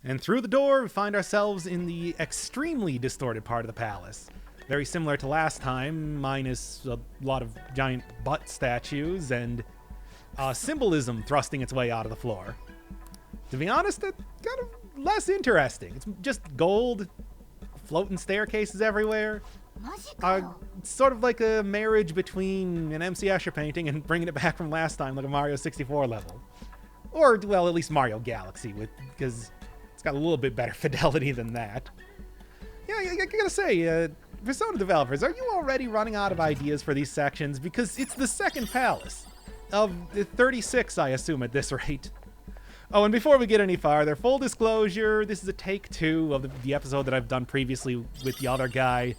And through the door, we find ourselves in the extremely distorted part of the palace. Very similar to last time, minus a lot of giant butt statues and symbolism thrusting its way out of the floor. To be honest, that's kind of less interesting. It's just gold, floating staircases everywhere. Sort of like a marriage between an MC Escher painting and bringing it back from last time, like a Mario 64 level. Or, well, at least Mario Galaxy, because it's got a little bit better fidelity than that. Yeah, I gotta say, Persona developers, are you already running out of ideas for these sections? Because it's the second palace of 36, I assume, at this rate. Oh, and before we get any farther, full disclosure, this is a take 2 of the episode that I've done previously with the other guy,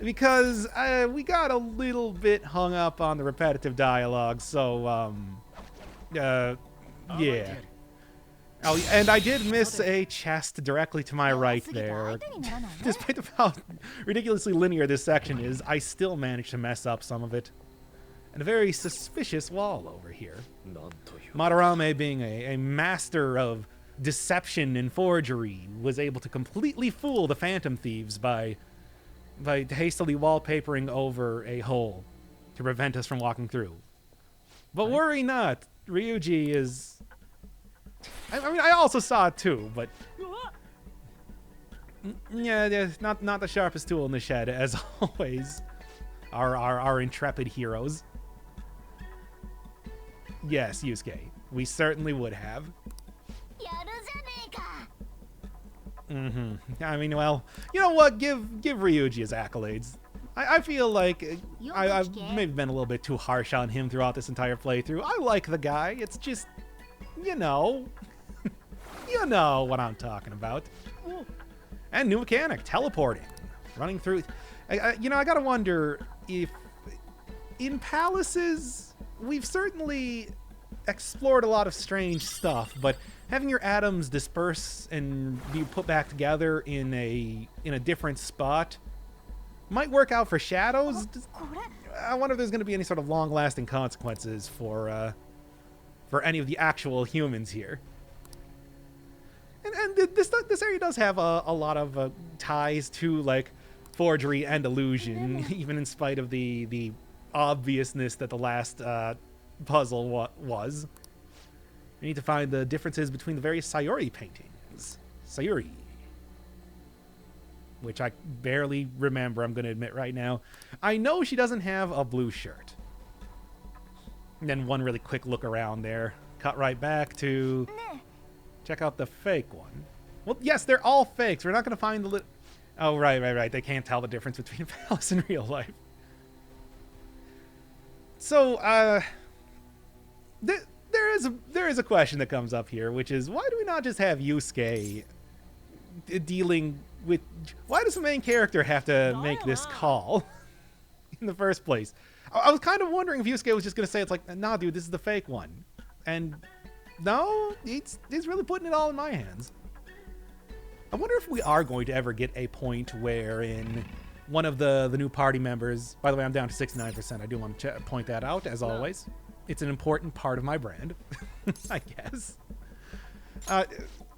because we got a little bit hung up on the repetitive dialogue, so, yeah. Oh, and I did miss a chest directly to my right there. Despite how ridiculously linear this section is, I still managed to mess up some of it. And a very suspicious wall over here. Madarame, being a master of deception and forgery, was able to completely fool the Phantom Thieves by hastily wallpapering over a hole to prevent us from walking through. But worry not, Ryuji is... I mean, I also saw it too, but... Yeah, not the sharpest tool in the shed, as always. Our intrepid heroes. Yes, Yusuke. We certainly would have. I mean, well, you know what? Give Ryuji his accolades. I feel like I've maybe been a little bit too harsh on him throughout this entire playthrough. I like the guy. It's just, you know. You know what I'm talking about. And new mechanic, teleporting. Running through. I gotta wonder if in palaces, we've certainly explored a lot of strange stuff, but having your atoms disperse and be put back together in a different spot might work out for shadows. I wonder if there's going to be any sort of long-lasting consequences for any of the actual humans here. And this area does have a lot of ties to like forgery and illusion, even in spite of the obviousness that the last puzzle was. We need to find the differences between the various Sayuri paintings. Sayuri. Which I barely remember, I'm going to admit right now. I know she doesn't have a blue shirt. And then one really quick look around there. Cut right back to... Check out the fake one. Well, yes, they're all fakes. We're not going to find the... Oh, right. They can't tell the difference between a palace and real life. So, there is a question that comes up here, which is, why do we not just have Yusuke dealing with... Why does the main character have to make this call in the first place? I was kind of wondering if Yusuke was just going to say, it's like, nah, dude, this is the fake one. And no, he's really putting it all in my hands. I wonder if we are going to ever get a point wherein one of the new party members... By the way, I'm down to 69%. I do want to point that out, as always. It's an important part of my brand, I guess.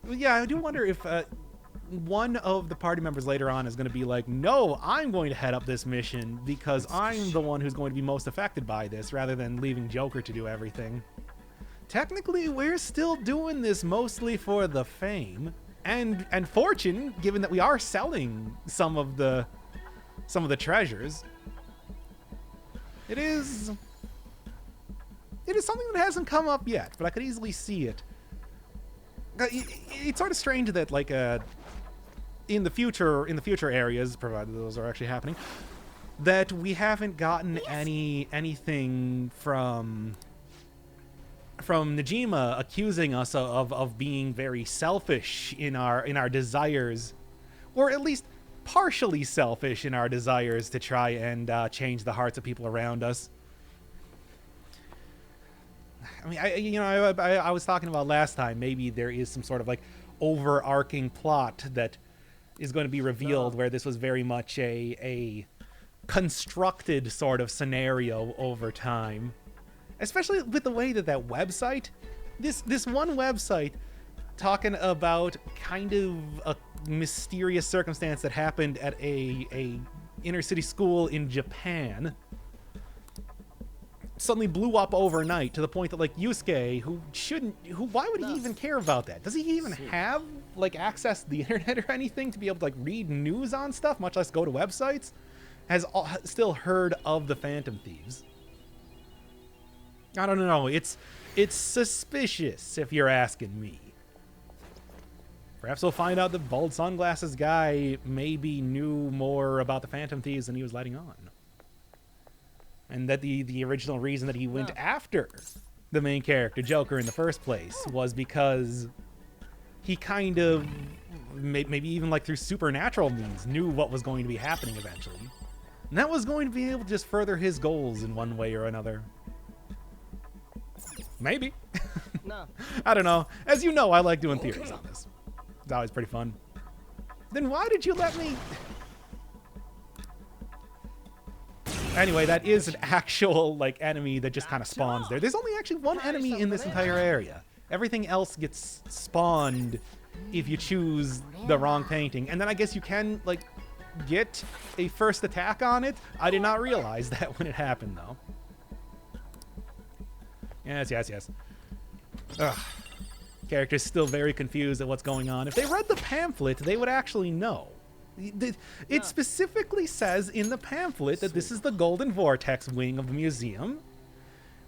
Yeah, I do wonder if one of the party members later on is going to be like, no, I'm going to head up this mission because I'm the one who's going to be most affected by this, rather than leaving Joker to do everything. Technically, we're still doing this mostly for the fame and fortune, given that we are selling some of the treasures. It is something that hasn't come up yet, but I could easily see it. It's sort of strange that, like, in the future areas, provided those are actually happening, that we haven't gotten anything from Najima accusing us of being very selfish in our desires, or at least partially selfish in our desires to try and change the hearts of people around us. I mean, I was talking about last time, maybe there is some sort of like overarching plot that is going to be revealed where this was very much a constructed sort of scenario over time. Especially with the way that website, this one website talking about kind of a mysterious circumstance that happened at a inner city school in Japan. Suddenly blew up overnight to the point that, like, Yusuke, why would he even care about that? Does he even have, like, access to the internet or anything to be able to, like, read news on stuff, much less go to websites? Has still heard of the Phantom Thieves. I don't know. It's suspicious, if you're asking me. Perhaps we'll find out the bald sunglasses guy maybe knew more about the Phantom Thieves than he was letting on. And that the original reason that he went after the main character, Joker, in the first place was because he kind of, maybe even like through supernatural means, knew what was going to be happening eventually. And that was going to be able to just further his goals in one way or another. Maybe. No. I don't know. As you know, I like doing theories on this. It's always pretty fun. Then why did you let me... Anyway, that is an actual, like, enemy that just kind of spawns there. There's only actually one enemy in this entire area. Everything else gets spawned if you choose the wrong painting. And then I guess you can, like, get a first attack on it. I did not realize that when it happened, though. Yes. Ugh. Character's still very confused at what's going on. If they read the pamphlet, they would actually know. It specifically says in the pamphlet that this is the Golden Vortex wing of the museum,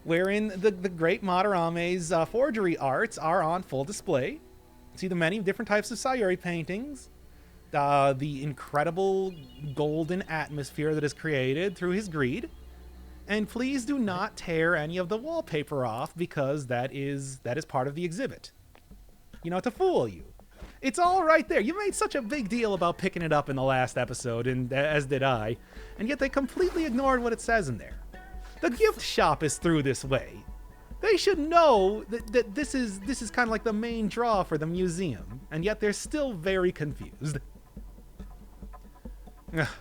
wherein the great Madarame's forgery arts are on full display. See the many different types of Sayuri paintings, the incredible golden atmosphere that is created through his greed. And please do not tear any of the wallpaper off, because that is part of the exhibit. You know, to fool you. It's all right there. You made such a big deal about picking it up in the last episode, and as did I, and yet they completely ignored what it says in there. The gift shop is through this way. They should know that this is kind of like the main draw for the museum, and yet they're still very confused.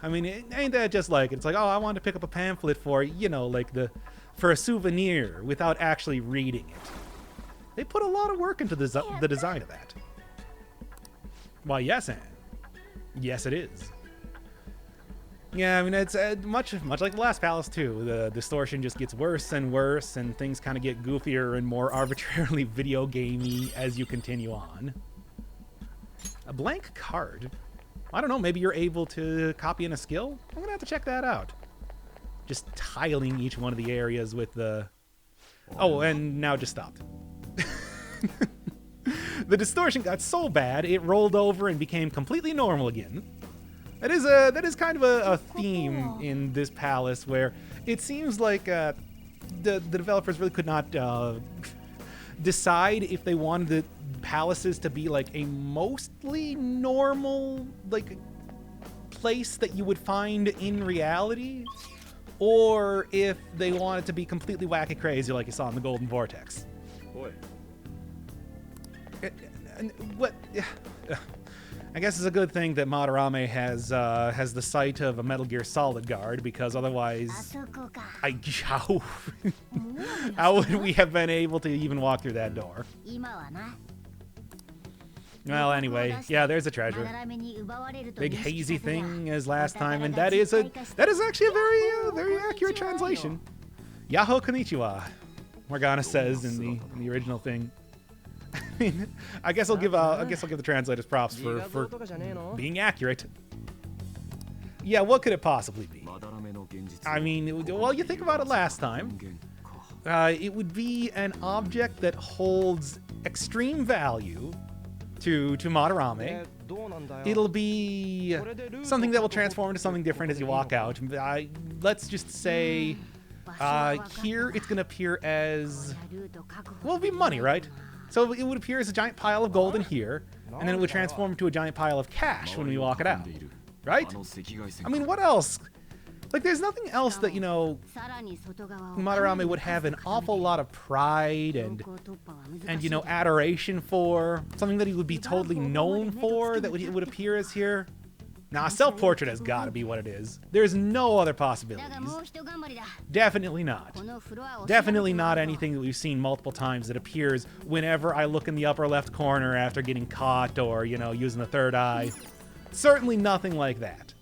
I mean, ain't that just like, it's like, oh, I want to pick up a pamphlet for, you know, like for a souvenir without actually reading it. They put a lot of work into the design of that. Why, yes, Anne. Yes, it is. Yeah, I mean, it's much like the last palace, too. The distortion just gets worse and worse, and things kind of get goofier and more arbitrarily video gamey as you continue on. A blank card? I don't know, maybe you're able to copy in a skill? I'm going to have to check that out. Just tiling each one of the areas with the... Oh, and now it just stopped. The distortion got so bad, it rolled over and became completely normal again. That is kind of a theme in this palace, where it seems like the developers really could not decide if they wanted the palaces to be like a mostly normal, like, place that you would find in reality, or if they wanted to be completely wacky crazy like you saw in the Golden Vortex. Boy. What? I guess it's a good thing that Madarame has the sight of a Metal Gear Solid guard, because otherwise, how would we have been able to even walk through that door? Well, anyway, yeah, there's a treasure. Big hazy thing as last time, and that is actually a very accurate translation. Yahoo konnichiwa, Morgana says in the original thing. I mean, I guess I'll give the translators props for being accurate. Yeah, what could it possibly be? I mean, well, you think about it last time. It would be an object that holds extreme value to Madarame. It'll be something that will transform into something different as you walk out. Let's just say here it's going to appear as, well, it'll be money, right? So it would appear as a giant pile of gold in here, and then it would transform into a giant pile of cash when we walk it out, right? I mean, what else? Like, there's nothing else that, you know, Madarame would have an awful lot of pride and you know, adoration for. Something that he would be totally known for that would appear as here. Nah, self-portrait has got to be what it is. There's no other possibilities. Definitely not. Definitely not anything that we've seen multiple times that appears whenever I look in the upper left corner after getting caught or, you know, using the third eye. Certainly nothing like that.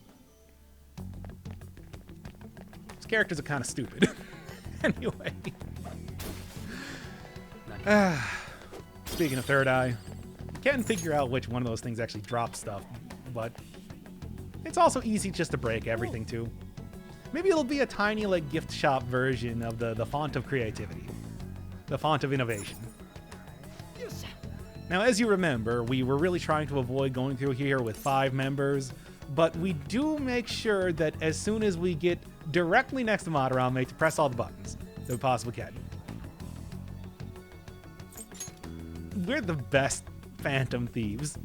These characters are kind of stupid. Anyway. Speaking of third eye, you can figure out which one of those things actually drops stuff, but it's also easy just to break everything too. Maybe it'll be a tiny like gift shop version of the font of creativity, the font of innovation. Now, as you remember, we were really trying to avoid going through here with 5 members, but we do make sure that as soon as we get directly next to Madarame to press all the buttons that we possibly can. We're the best Phantom Thieves.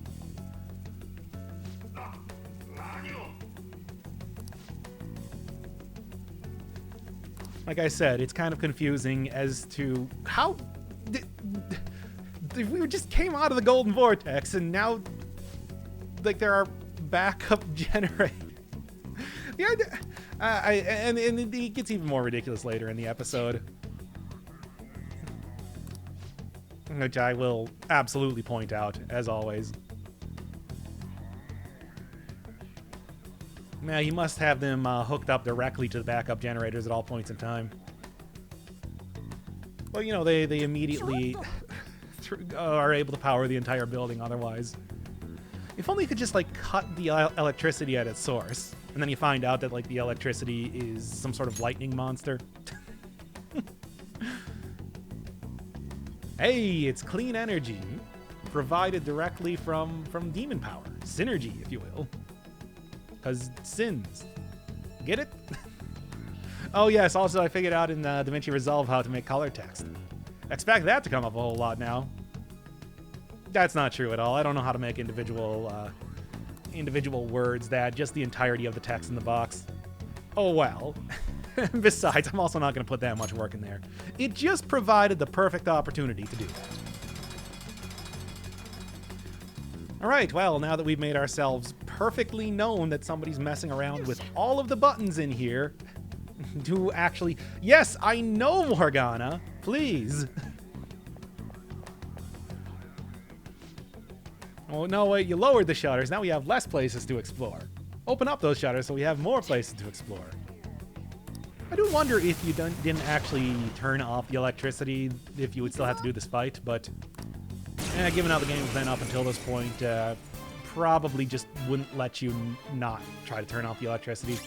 Like I said, it's kind of confusing as to how we just came out of the Golden Vortex and now like there are backup generators. Yeah, and it gets even more ridiculous later in the episode, which I will absolutely point out as always. Now, you must have them hooked up directly to the backup generators at all points in time. Well, you know, they immediately are able to power the entire building otherwise. If only you could just, like, cut the electricity at its source, and then you find out that, like, the electricity is some sort of lightning monster. Hey, it's clean energy, provided directly from demon power. Synergy, if you will. Because sins. Get it? Oh yes, also I figured out in DaVinci Resolve how to make color text. Expect that to come up a whole lot now. That's not true at all. I don't know how to make individual words that, just the entirety of the text in the box. Oh well. Besides, I'm also not going to put that much work in there. It just provided the perfect opportunity to do that. Alright, well, now that we've made ourselves perfectly known that somebody's messing around with all of the buttons in here, to actually... Yes, I know, Morgana! Please! Oh, no, wait, you lowered the shutters. Now we have less places to explore. Open up those shutters so we have more places to explore. I do wonder if you didn't actually turn off the electricity, if you would still have to do this fight, but... given how the game's been up until this point, probably just wouldn't let you not try to turn off the electricity.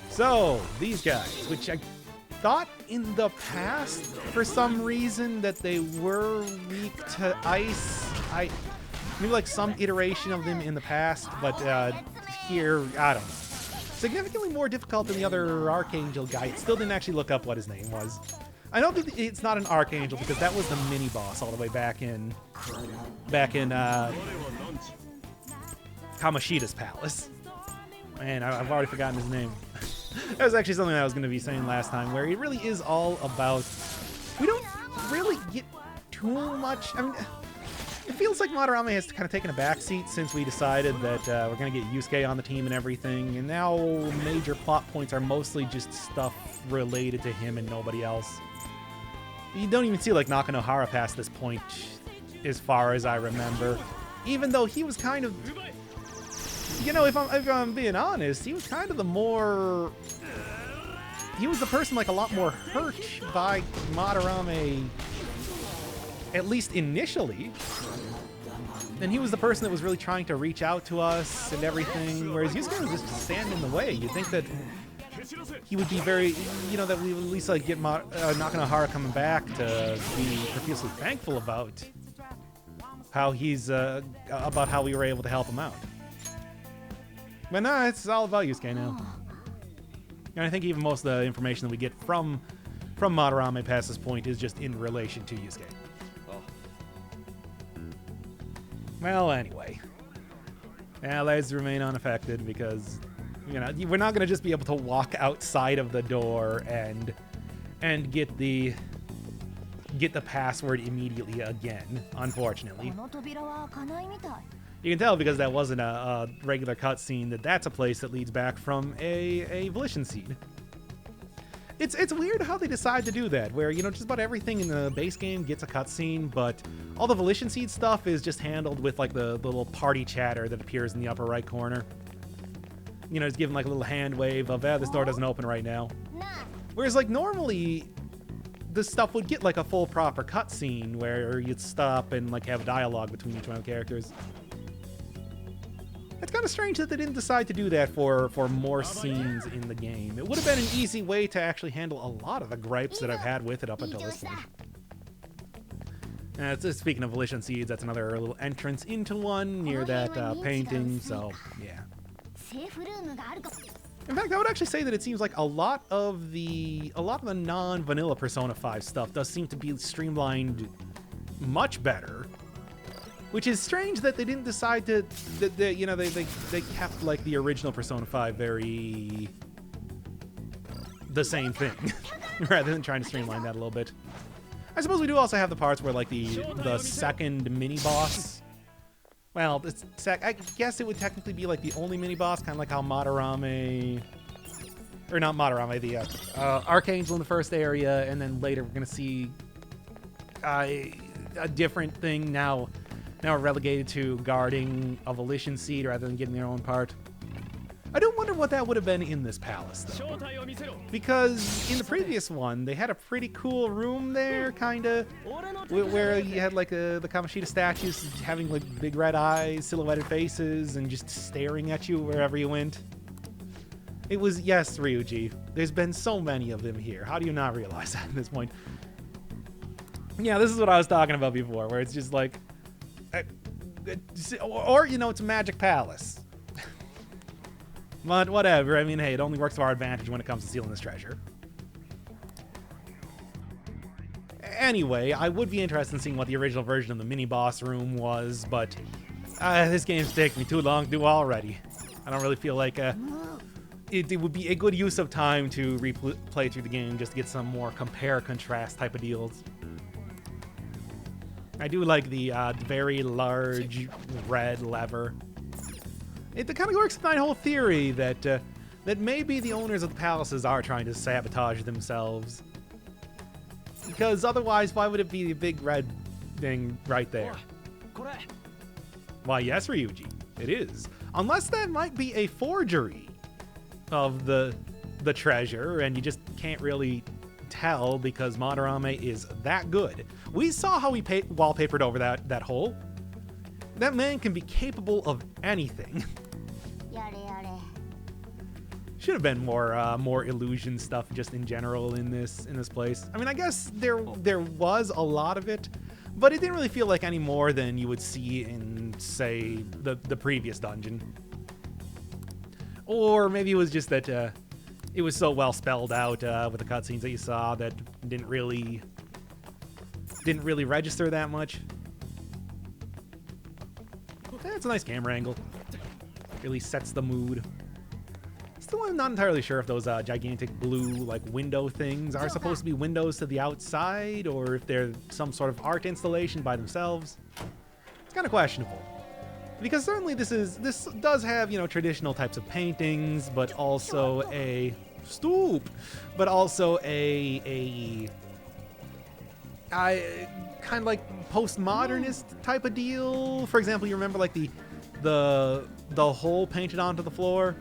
So, these guys, which I thought in the past, for some reason, that they were weak to ice. Maybe like some iteration of them in the past, but here, I don't know. Significantly more difficult than the other Archangel guy. It still didn't actually look up what his name was. I know that it's not an Archangel because that was the mini boss all the way back in Kamoshida's palace. Man, I've already forgotten his name. That was actually something I was going to be saying last time, where it really is all about... We don't really get too much... I mean, it feels like Madarame has kind of taken a backseat since we decided that we're going to get Yusuke on the team and everything, and now major plot points are mostly just stuff related to him and nobody else. You don't even see, like, Nakanohara past this point, as far as I remember. Even though he was kind of... You know, if I'm being honest, he was kind of the more... He was the person, like, a lot more hurt by Madarame, at least initially. And he was the person that was really trying to reach out to us and everything, whereas Yusuke was just standing in the way. You'd think that he would be very, you know, that we would at least like get Nakanohara coming back to be profusely thankful about how he's about how we were able to help him out. But no, it's all about Yusuke now. And I think even most of the information that we get from Madarame past this point is just in relation to Yusuke. Well, anyway. Allies remain unaffected because, you know, we're not going to just be able to walk outside of the door and get the password immediately again, unfortunately. You can tell because that wasn't a regular cutscene that that's a place that leads back from a volition seed. It's weird how they decide to do that, where, you know, just about everything in the base game gets a cutscene, but all the volition seed stuff is just handled with, like, the little party chatter that appears in the upper right corner. You know, it's given, like, a little hand wave of, this door doesn't open right now. Whereas, like, normally, this stuff would get, like, a full proper cutscene where you'd stop and, like, have a dialogue between each one of the characters. It's kind of strange that they didn't decide to do that for more scenes in the game. It would have been an easy way to actually handle a lot of the gripes that I've had with it up until this point. Speaking of volition seeds, that's another little entrance into one near that painting, so yeah. In fact, I would actually say that it seems like a lot of the non-vanilla Persona 5 stuff does seem to be streamlined much better. Which is strange that they didn't decide to, you know, they kept, like, the original Persona 5 very the same thing, rather than trying to streamline that a little bit. I suppose we do also have the parts where, like, the second mini-boss, well, I guess it would technically be, like, the only mini-boss, kind of like how Madarame, or not Madarame, the Archangel in the first area, and then later we're going to see a different thing now relegated to guarding a volition seed rather than getting their own part. I do wonder what that would have been in this palace, though. Because in the previous one, they had a pretty cool room there, kinda, where you had, like, the Kamoshida statues having, like, big red eyes, silhouetted faces, and just staring at you wherever you went. It was, yes, Ryuji, there's been so many of them here. How do you not realize that at this point? Yeah, this is what I was talking about before, where it's just like, or, you know, it's a magic palace. But whatever, I mean, hey, it only works to our advantage when it comes to stealing this treasure. Anyway, I would be interested in seeing what the original version of the mini-boss room was, but this game's taking me too long to do already. I don't really feel like it would be a good use of time to replay through the game just to get some more compare-contrast type of deals. I do like the very large red lever. It kind of works with my whole theory that that maybe the owners of the palaces are trying to sabotage themselves. Because otherwise, why would it be the big red thing right there? Why, yes, Ryuji, it is. Unless that might be a forgery of the treasure, and you just can't really tell because Madarame is that good. We saw how he wallpapered over that hole. That man can be capable of anything. Should have been more illusion stuff just in general in this place. I mean, I guess there was a lot of it, but it didn't really feel like any more than you would see in, say, the previous dungeon. Or maybe it was just that it was so well spelled out with the cutscenes that you saw that didn't really register that much. It's a nice camera angle. Really sets the mood. Still, I'm not entirely sure if those gigantic blue, like, window things are supposed to be windows to the outside, or if they're some sort of art installation by themselves. It's kind of questionable. Because certainly this does have, you know, traditional types of paintings, but also a kind of like postmodernist type of deal. For example, you remember, like, the hole painted onto the floor,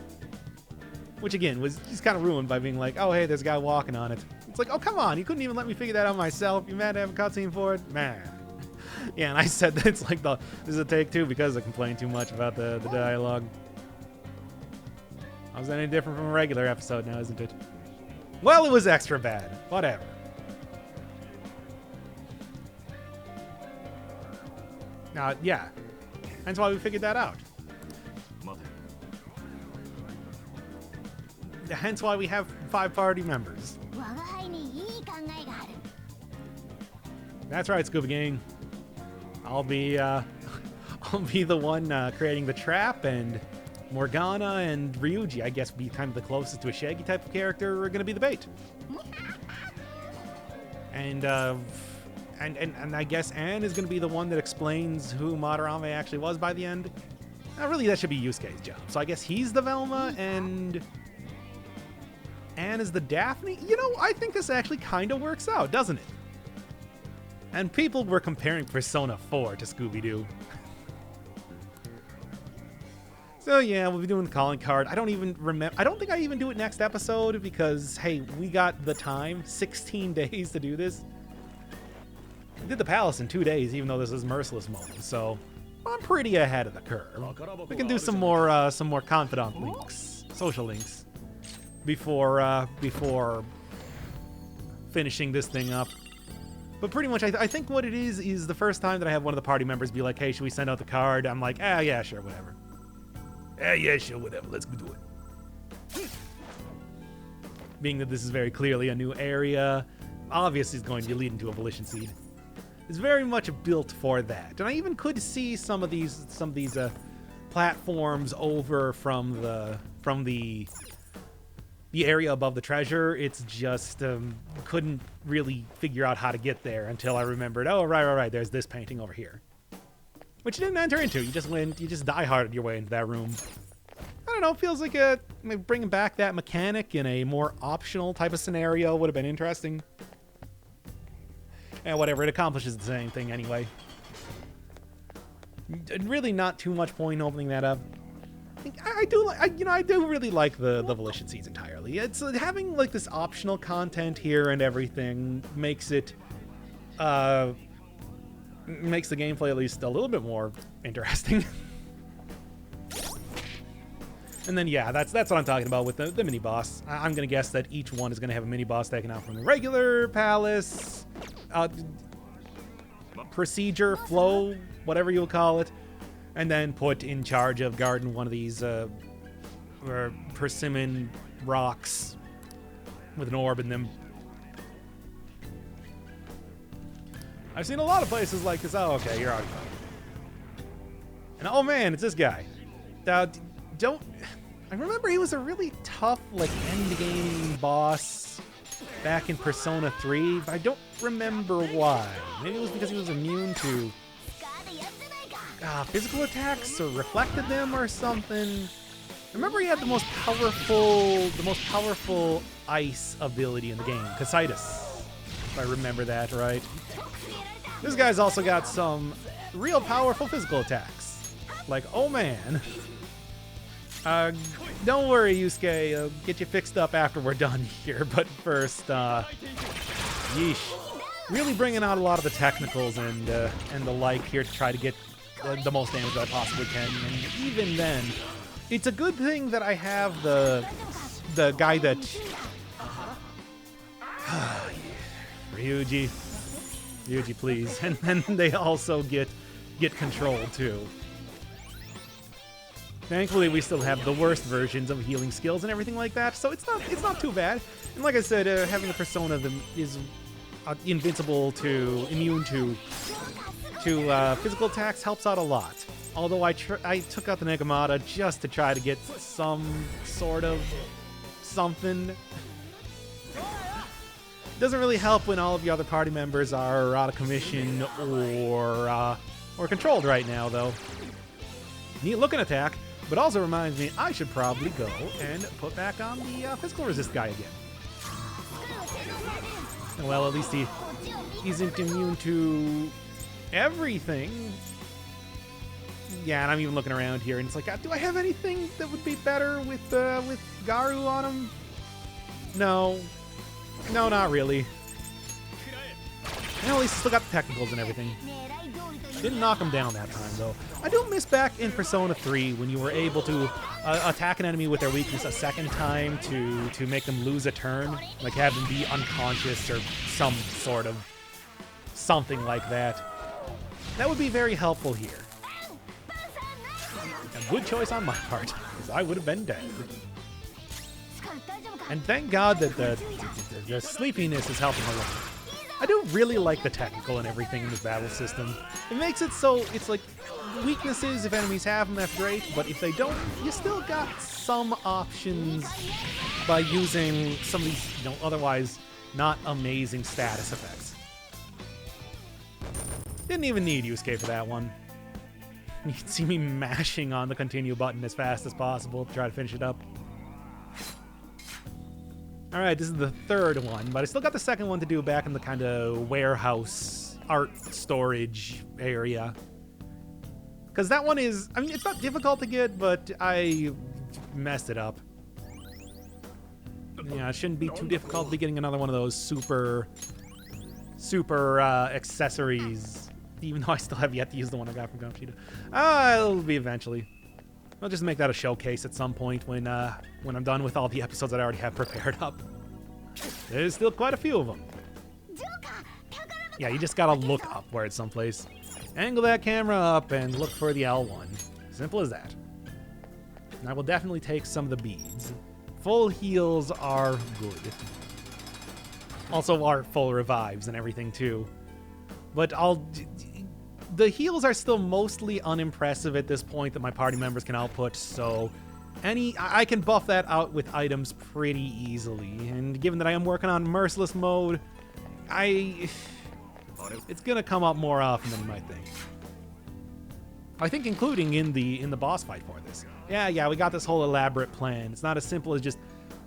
which again was just kind of ruined by being like, oh hey, there's a guy walking on it. It's like, oh come on, you couldn't even let me figure that out myself. You mad to have a cutscene for it, man? Yeah, and I said that it's like this is a take two because I complained too much about the dialogue. How's that any different from a regular episode now, isn't it? Well, it was extra bad. Whatever. Yeah. That's why we figured that out. Hence why we have 5 party members. That's right, Scuba Gang. I'll be the one creating the trap, and Morgana and Ryuji, I guess, be kind of the closest to a Shaggy type of character, are going to be the bait. And I guess Anne is going to be the one that explains who Madarame actually was by the end. Really, that should be Yusuke's job. So I guess he's the Velma, and Anne is the Daphne? You know, I think this actually kind of works out, doesn't it? And people were comparing Persona 4 to Scooby-Doo. So yeah, we'll be doing the calling card. I don't even remember. I don't think I even do it next episode because, hey, we got the time, 16 days to do this. We did the palace in 2 days, even though this is Merciless mode. So I'm pretty ahead of the curve. We can do some more confidant links, social links, before finishing this thing up. But pretty much, I think what it is the first time that I have one of the party members be like, hey, should we send out the card? I'm like, yeah, sure, whatever. Yeah, sure, whatever. Let's go do it. Being that this is very clearly a new area, obviously it's going to be leading to a Volition Seed. It's very much built for that. And I even could see some of these platforms over from the area above the treasure. It's just couldn't really figure out how to get there until I remembered, oh, right, there's this painting over here. Which you didn't enter into. You just die-harded your way into that room. I don't know, it feels like maybe bringing back that mechanic in a more optional type of scenario would have been interesting. And whatever, it accomplishes the same thing anyway. Really not too much point in opening that up. I do really like the Volition Seeds entirely. It's having like this optional content here and everything makes it makes the gameplay at least a little bit more interesting. And then yeah, that's what I'm talking about with the mini boss. I'm gonna guess that each one is gonna have a mini boss taken out from the regular palace, procedure, flow, whatever you'll call it, and then put in charge of guarding one of these persimmon rocks with an orb in them. I've seen a lot of places like this. Oh, okay, you're already fine. And oh man, it's this guy. I remember he was a really tough, like, end-game boss back in Persona 3, but I don't remember why. Maybe it was because he was immune to physical attacks or reflected them or something. I remember he had the most powerful ice ability in the game, Casitas, if I remember that right. This guy's also got some real powerful physical attacks. Like, oh man. Don't worry, Yusuke. I'll get you fixed up after we're done here. But first, yeesh. Really bringing out a lot of the technicals and the like here to try to get the most damage that I possibly can. And even then, it's a good thing that I have the guy that Ryuji, please. And then they also get controlled too. Thankfully, we still have the worst versions of healing skills and everything like that, so it's not too bad. And like I said, having the persona that is immune to physical attacks helps out a lot. Although I took out the Negamata just to try to get some sort of something. Doesn't really help when all of your other party members are out of commission or controlled right now, though. Neat looking attack, but also reminds me I should probably go and put back on the physical resist guy again. Well, at least he isn't immune to everything. Yeah, and I'm even looking around here, and it's like, do I have anything that would be better with Garu on him? No, not really. And at least still got the technicals and everything. Didn't knock him down that time, though. I do miss back in Persona 3 when you were able to attack an enemy with their weakness a second time to make them lose a turn, like have them be unconscious or some sort of something like that. That would be very helpful here. A good choice on my part, because I would have been dead. And thank God that the sleepiness is helping a lot. I do really like the technical and everything in this battle system. It makes it so it's like weaknesses, if enemies have them, that's great, but if they don't, you still got some options by using some of these, otherwise not amazing status effects. Didn't even need Yusuke for that one. You can see me mashing on the continue button as fast as possible to try to finish it up. Alright, this is the third one, but I still got the second one to do back in the kind of warehouse art storage area. Because that one is, I mean, it's not difficult to get, but I messed it up. Yeah, it shouldn't be too difficult to be getting another one of those super accessories, even though I still have yet to use the one I got from Gumshoe. It'll be eventually. I'll just make that a showcase at some point when I'm done with all the episodes that I already have prepared up. There's still quite a few of them. Yeah, you just gotta look up where it's someplace. Angle that camera up and look for the L1. Simple as that. And I will definitely take some of the beads. Full heals are good. Also are full revives and everything too. But the heals are still mostly unimpressive at this point that my party members can output, so I can buff that out with items pretty easily. And given that I am working on merciless mode, it's gonna come up more often than you might think. I think including in the boss fight for this. Yeah, we got this whole elaborate plan. It's not as simple as just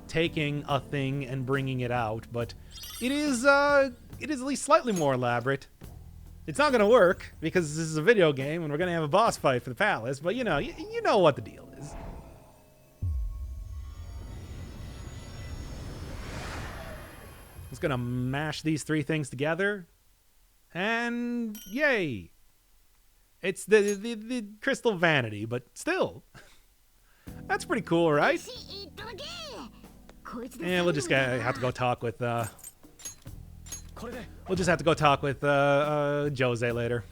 taking a thing and bringing it out, but it is at least slightly more elaborate. It's not gonna work because this is a video game and we're gonna have a boss fight for the palace, but you know what the deal is. Just gonna mash these three things together, and yay! It's the crystal vanity, but still, that's pretty cool, right? And we'll just have to go talk with Jose later.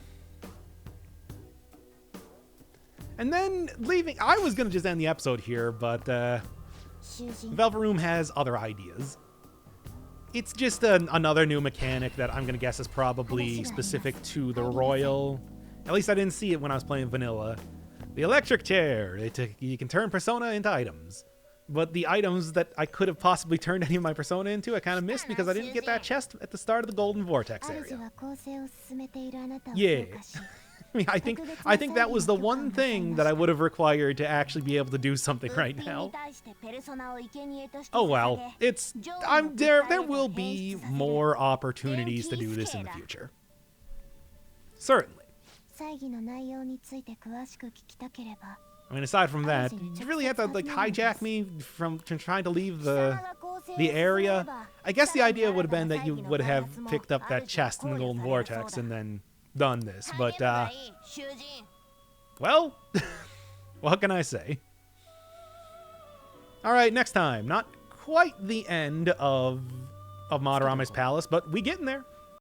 And then leaving, I was gonna just end the episode here, but Velvet Room has other ideas. It's just another new mechanic that I'm gonna guess is probably specific to the Royal. At least I didn't see it when I was playing Vanilla. The electric chair. You can turn Persona into items. But the items that I could have possibly turned any of my Persona into, I kind of missed because I didn't get that chest at the start of the Golden Vortex area. Yeah. I think that was the one thing that I would have required to actually be able to do something right now. Oh well, there will be more opportunities to do this in the future. Certainly. I mean, aside from that, you really have to like hijack me from trying to leave the area. I guess the idea would have been that you would have picked up that chest in the Golden Vortex and then done this, but well, what can I say? All right, next time, not quite the end of Madarame's palace, but we getting there.